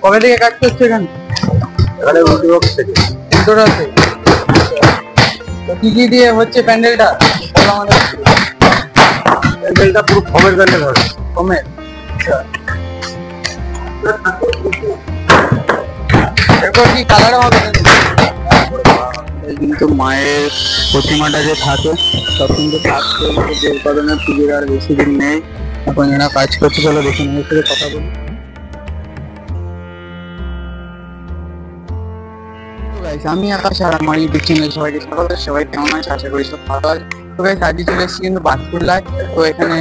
কবে থেকে কাজ করছে এখানে? এখানে উদ্যোগ থেকে উত্তরাতে। তো কি কি দিয়ে হচ্ছে প্যান্ডেলটা? আমাদের প্যান্ডেলটা পুরো ফমের প্যান্ডেল হবে। ফমের। এরপর কি কালার হবে? কিন্তু মায়ের প্রতিমাটা যে থাকে সব কিন্তু কাজ চলছে, যে উৎপাদনের পুজোর আর বেশি দিন নেই। এখন এরা কাজ করছে, চলো দেখে নিয়ে সাথে কথা বলি। আমি আকাশ আর আমার ইউটিউব চ্যানেল সবাইকে স্বাগত। সবাই কেমন আছে? আশা করি সব ভালো আছে। তো গাইস আজকে চলে এসেছি কিন্তু বাতকুল্লায়। তো এখানে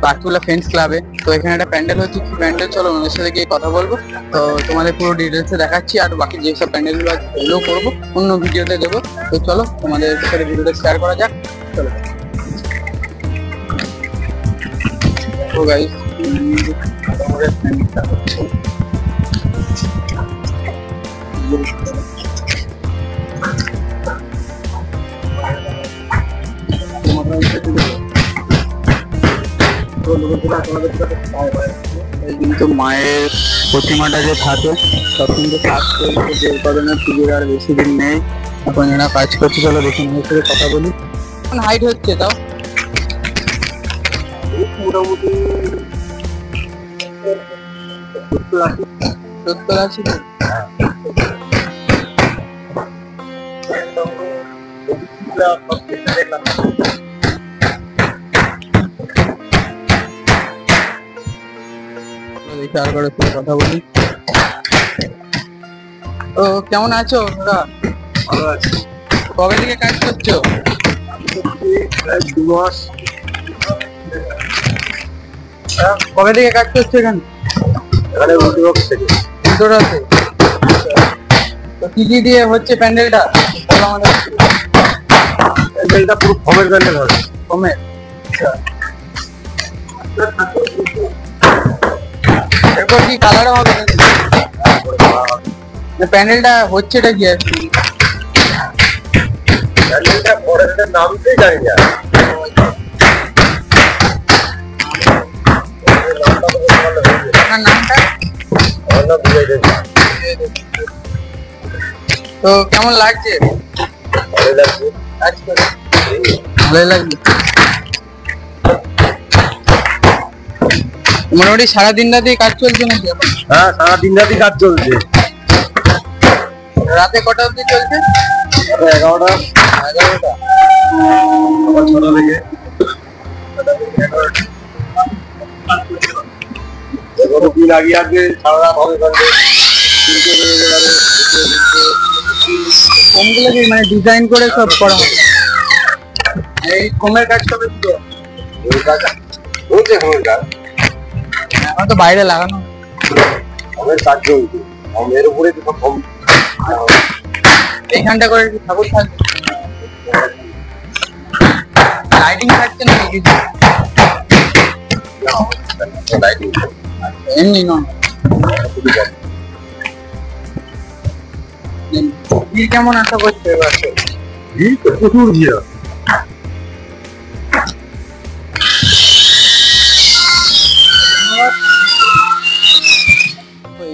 বাতকুল্লা ফ্রেন্ডস ক্লাবে। তো এখানে একটা প্যান্ডেল হচ্ছে, কি প্যান্ডেল চলো ওনাদের সাথে গিয়ে কথা বলবো। তো তোমাদের পুরো ডিটেলসে দেখাচ্ছি, আর বাকি যেসব প্যান্ডেলগুলো আছে ওগুলো করবো, অন্য ভিডিওতে দেবো। তো চলো তোমাদের সাথে ভিডিওটা শেয়ার করা যাক। চলো। তো গাইস আমাদের প্যান্ডেলটা হচ্ছে কিন্তু মায়ের প্রতিমাটা যে থাকে সব কিন্তু কাজ চলছে, যে উৎপাদনের পুজোর আর বেশি দিন নেই। এখন এরা কাজ করছে, চলো দেখে নিয়ে সাথে কথা বলি। কোন হাইট হচ্ছে তাও? মোটামুটি 70-80। আর করে কথা বলি। তো কেমন আছো তোরা? ভালো আছে। কবে থেকে কাজ করছো? 2 মাস। কবে থেকে কাজ করছো এখানে? এখানে উদ্যোগ থেকে উত্তরাতে। তো কি কি দিয়ে হচ্ছে প্যান্ডেলটা? আমাদের প্যান্ডেলটা পুরো ফমের প্যান্ডেল হবে। ফমের। এরপর কি কালার হবে? প্যান্ডেলটা হচ্ছেটা কি আর কি? প্যান্ডেলটা ফরেস্টের নামটাই জানি না। আপনার নামটা? আমার নাম বিজয় দেব। তো কেমন লাগছে? ভালো লাগছে। কাজ করে ভালোই লাগছে। মোটামুটি সারাদিন রাতেই কাজ চলছে নাকি এখন? হ্যাঁ, সারাদিন রাতই কাজ চলছে। রাতে কটা অবধি চলছে? 11টা। 11টা। সকাল 6টা থেকে। দিন আগে আগে সারা রাত হবে। কোমগুলো কি মানে ডিজাইন করে সব করা হবে? এই কোমের কাজ কবে শুরু? এখন তো বাইরে লাগানো। আমার কাজ চলছে। এর উপরে তো সব এইখানটা করে কি ঠাকুর থাকবে? লাইটিং থাকছে না কিছু? এমনি নয়। ভিড় কেমন আশা করছে এবার? ভিড় তো প্রচুর ভিড়।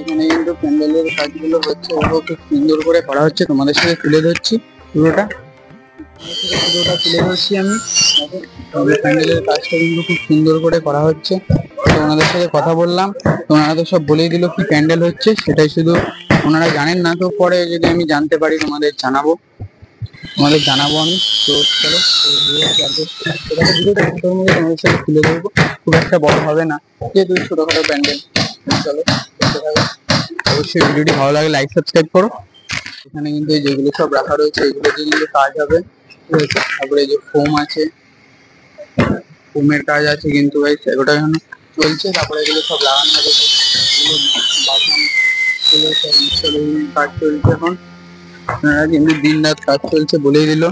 এখানে কিন্তু প্যান্ডেলের কাজগুলো হচ্ছে, ওগুলো খুব সুন্দর করে করা হচ্ছে। তোমাদের সাথে তুলে ধরছি পুরোটা তুলে ধরছি আমি। প্যান্ডেলের কাজটা কিন্তু খুব সুন্দর করে করা হচ্ছে। তো ওনাদের সাথে কথা বললাম, তো ওনারা তো সব বলেই দিল কি প্যান্ডেল হচ্ছে, সেটাই শুধু ওনারা জানেন না। তো পরে যদি আমি জানতে পারি তোমাদের জানাবো আমি। তো চলো তোমাদের সাথে তুলে ধরবো, খুব একটা বড় হবে না যেহেতু ছোটখাটো প্যান্ডেল। চলো অবশ্যই ভিডিওটি ভালো লাগে লাইক সাবস্ক্রাইব করো। এখানে কিন্তু যেগুলো সব রাখা রয়েছে এগুলো দিয়ে কিন্তু কাজ হবে, ঠিক আছে। তারপরে এই যে ফোম আছে, ফোমের কাজ আছে কিন্তু ভাই সেগুলো এখন চলছে। তারপরে এগুলো সব লাগানো হবে, এগুলো বাসন এগুলো সব কাজ চলছে এখন। আপনারা কিন্তু দিন রাত কাজ চলছে বলেই দিল।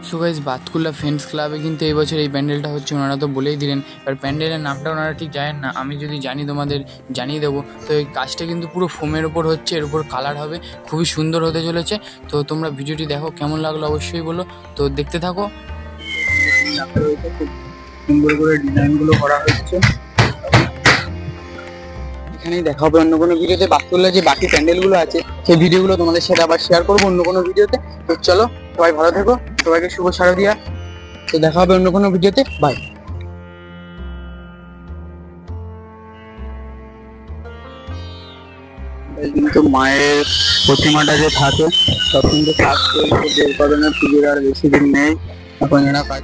সো গাইস বাতকুল্লা ফ্রেন্ডস ক্লাবে কিন্তু এই বছর এই প্যান্ডেলটা হচ্ছে, ওনারা তো বলেই দিলেন। এবার প্যান্ডেলের নামটা ওনারা ঠিক জানেন না, আমি যদি জানি তোমাদের জানিয়ে দেবো। তো এই কাজটা কিন্তু পুরো ফোমের ওপর হচ্ছে, এর উপর কালার হবে, খুবই সুন্দর হতে চলেছে। তো তোমরা ভিডিওটি দেখো, কেমন লাগলো অবশ্যই বলো। তো দেখতে থাকো। সুন্দর করে ডিজাইন গুলো করা হচ্ছে, এখানেই দেখা হবে অন্য কোনো ভিডিওতে। বাস্তুল্লার যে বাকি প্যান্ডেলগুলো আছে সেই ভিডিওগুলো তোমাদের সাথে আবার শেয়ার করবো অন্য কোনো ভিডিওতে। তো চলো সবাই ভালো থেকো, সবাইকে শুভ শারদিয়া। তো দেখা হবে অন্য কোনো ভিডিওতে, বাই। কিন্তু মায়ের প্রতিমাটা যে থাকে সব কিন্তু কাজ চলছে, যে উৎপাদনের পুজোর আর বেশি দিন নেই, এখন এরা কাজ